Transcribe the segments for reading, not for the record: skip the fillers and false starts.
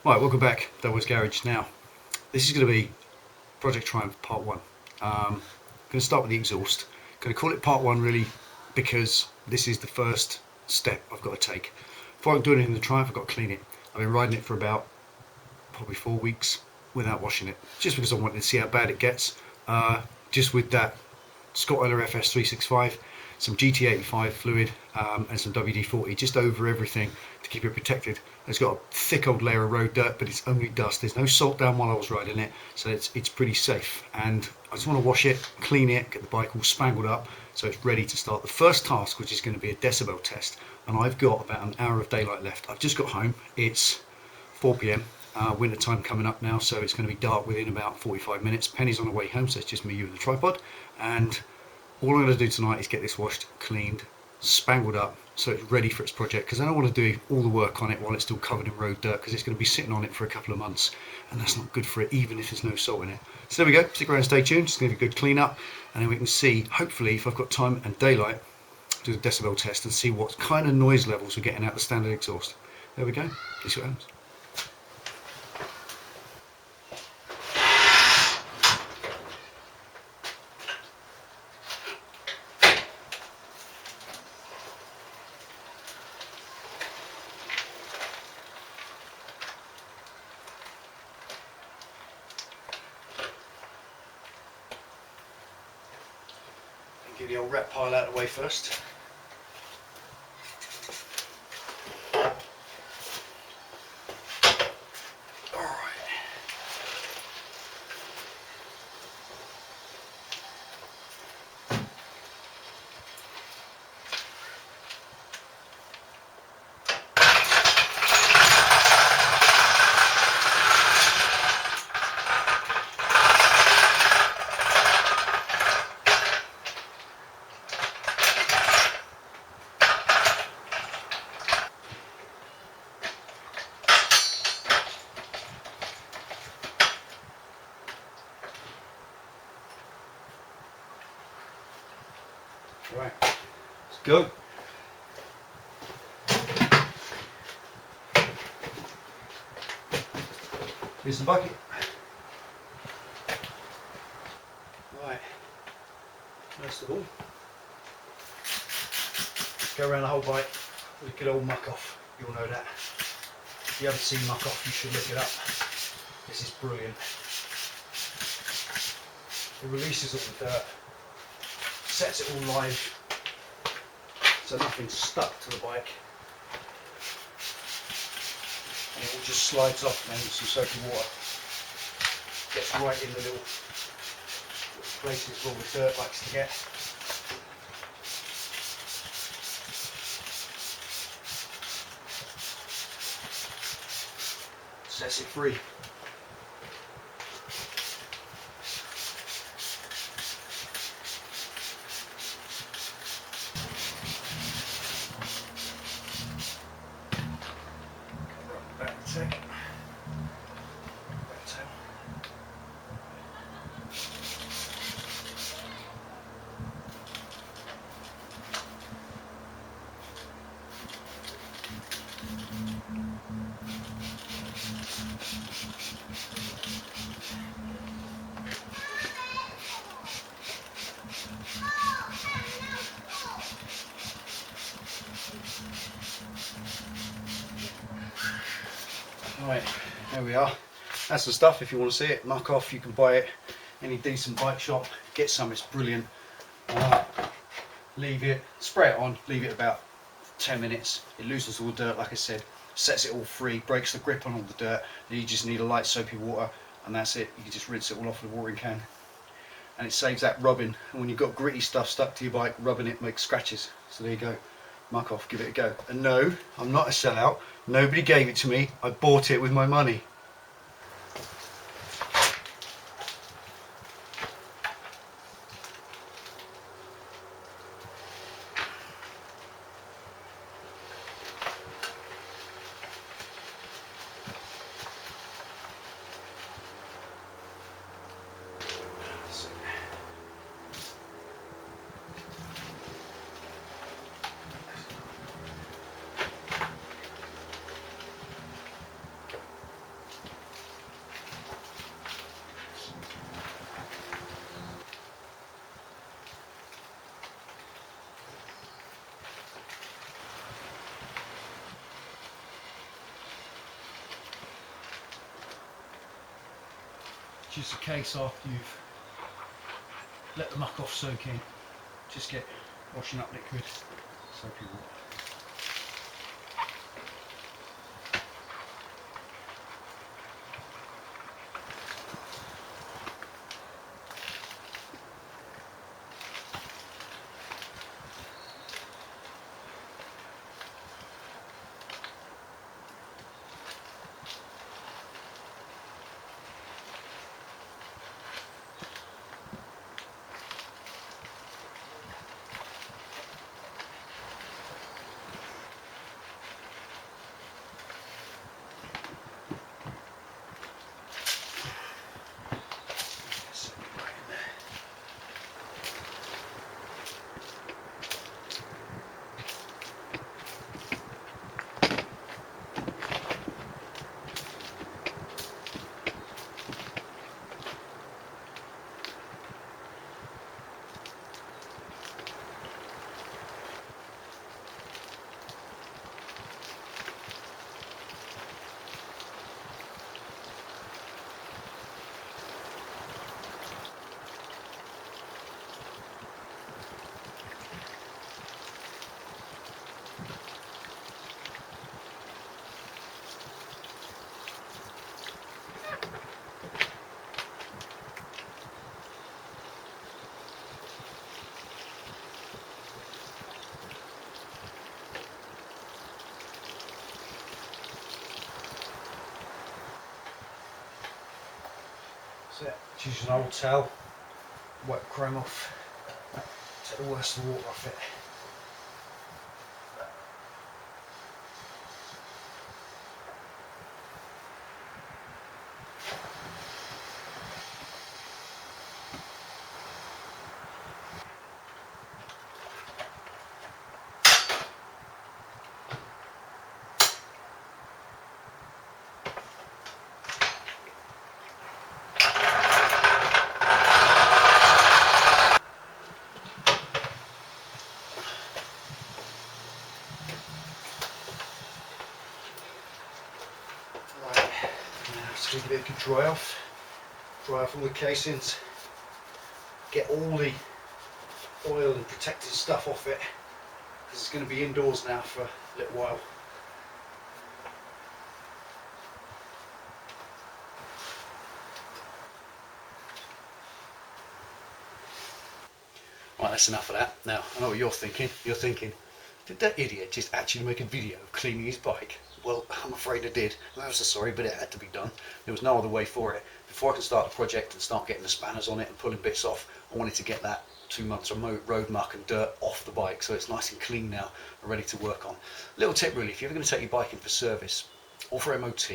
Right, welcome back, Delboy's Garage. Now, this is going to be Project Triumph Part 1. I'm going to start with the exhaust. I'm going to call it Part 1 really because this is the first step I've got to take. Before I can do anything in the Triumph, I've got to clean it. I've been riding it for about probably 4 weeks without washing it, just because I wanted to see how bad it gets. Just with that Scott Oiler FS 365, some GT85 fluid and some WD-40 just over everything to keep it protected. It's got a thick old layer of road dirt, but it's only dust. There's no salt down while I was riding it, so it's pretty safe. And I just want to wash it, clean it, get the bike all spangled up so it's ready to start the first task, which is going to be a decibel test. And I've got about an hour of daylight left. I've just got home. It's 4 p.m. Winter time coming up now, so it's going to be dark within about 45 minutes. Penny's on the way home, so it's just me, you and the tripod. And all I'm going to do tonight is get this washed, cleaned, spangled up so it's ready for its project, because I don't want to do all the work on it while it's still covered in road dirt, because it's going to be sitting on it for a couple of months and that's not good for it, even if there's no salt in it. So there we go, stick around and stay tuned. It's going to be a good clean up, and then we can see, hopefully, if I've got time and daylight, do the decibel test and see what kind of noise levels we're getting out the standard exhaust. There we go, see what happens. Get the old rat pile out of the way first. Right, let's go. Here's the bucket. Right, first of all, go around the whole bike with a good old muck off. You'll know that. If you haven't seen muck off, you should look it up. This is brilliant. It releases all the dirt, sets it all live, so nothing's stuck to the bike. And it all just slides off then with some soapy water. Gets right in the little places where all the dirt likes to get. Sets it free. Back a sec. Back tail. Right, there we are. That's the stuff. If you want to see it, muck off, you can buy it any decent bike shop, get some, it's brilliant. Leave it, spray it on, leave it about 10 minutes, it loosens all the dirt like I said, sets it all free, breaks the grip on all the dirt, and you just need a light soapy water and that's it. You can just rinse it all off with a watering can and it saves that rubbing, and when you've got gritty stuff stuck to your bike, rubbing it makes scratches. So there you go, muck off, give it a go. And no, I'm not a sellout, nobody gave it to me, I bought it with my money. just a case after you've let the muck off soak in, just get washing up liquid, soapy water. So just use an old towel, wipe the chrome off, take the worst of the water off it. So give it a good dry off all the casings, get all the oil and protective stuff off it, because it's going to be indoors now for a little while. Right, that's enough of that. Now, I know what you're thinking. You're thinking, did that idiot just actually make a video of cleaning his bike? Well, I'm afraid I did. I'm so sorry, but it had to be done. There was no other way for it. Before I could start the project and start getting the spanners on it and pulling bits off, I wanted to get that 2 months of road muck and dirt off the bike, so it's nice and clean now and ready to work on. Little tip really, if you're ever going to take your bike in for service or for MOT,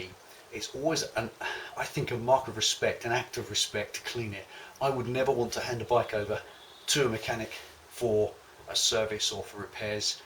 it's always, I think, a mark of respect, an act of respect to clean it. I would never want to hand a bike over to a mechanic for a service or for repairs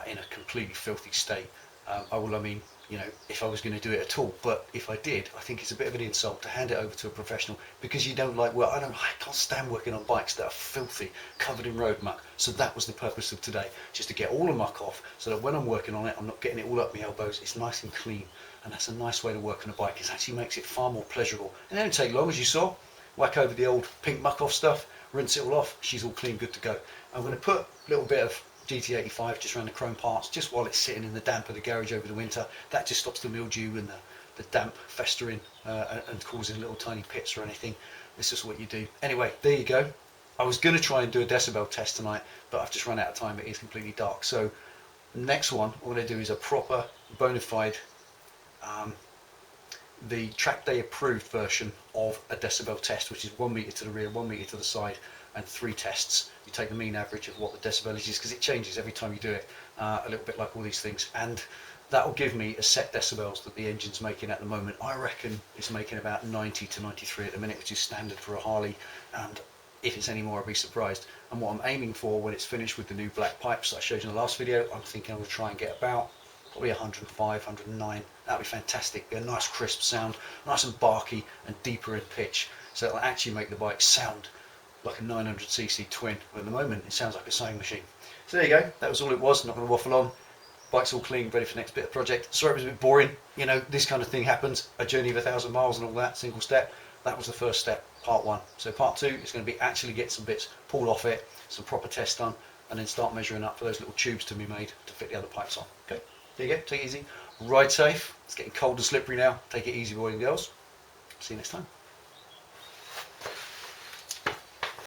in a completely filthy state. I mean, you know, if I was going to do it at all, but if I did, I think it's a bit of an insult to hand it over to a professional, because you don't like, well, I can't stand working on bikes that are filthy, covered in road muck. So that was the purpose of today, just to get all the muck off, so that when I'm working on it, I'm not getting it all up my elbows. It's nice and clean, and that's a nice way to work on a bike. It actually makes it far more pleasurable. And it don't take long, as you saw. Whack over the old pink muck off stuff, rinse it all off, she's all clean, good to go. I'm going to put a little bit of GT85 just around the chrome parts, just while it's sitting in the damp of the garage over the winter. That just stops the mildew and the damp festering and causing little tiny pits or anything. This is what you do. Anyway, there you go. I was going to try and do a decibel test tonight, but I've just run out of time. It is completely dark. So next one, what I'm going to do is a proper, bona fide, the track day approved version of a decibel test, which is 1 meter to the rear, 1 meter to the side, and 3 tests. You take the mean average of what the decibel is, because it changes every time you do it, a little bit like all these things, and that will give me a set decibels that the engine's making at the moment. I reckon it's making about 90 to 93 at the minute, which is standard for a Harley, and if it's any more, I'll be surprised. And what I'm aiming for when it's finished with the new black pipes that I showed you in the last video, I'm thinking I'm going to try and get about probably 105, 109. That would be fantastic. Be a nice crisp sound, nice and barky and deeper in pitch, so it'll actually make the bike sound like a 900cc twin. But at the moment, it sounds like a sewing machine. So there you go. That was all it was. I'm not going to waffle on. Bike's all clean, ready for the next bit of project. Sorry it was a bit boring. You know, this kind of thing happens. A journey of 1,000 miles and all that, single step. That was the first step, part 1. So part 2 is going to be actually get some bits pulled off it, some proper tests done, and then start measuring up for those little tubes to be made to fit the other pipes on. Okay, there you go, take it easy. Ride safe. It's getting cold and slippery now. Take it easy, boys and girls. See you next time.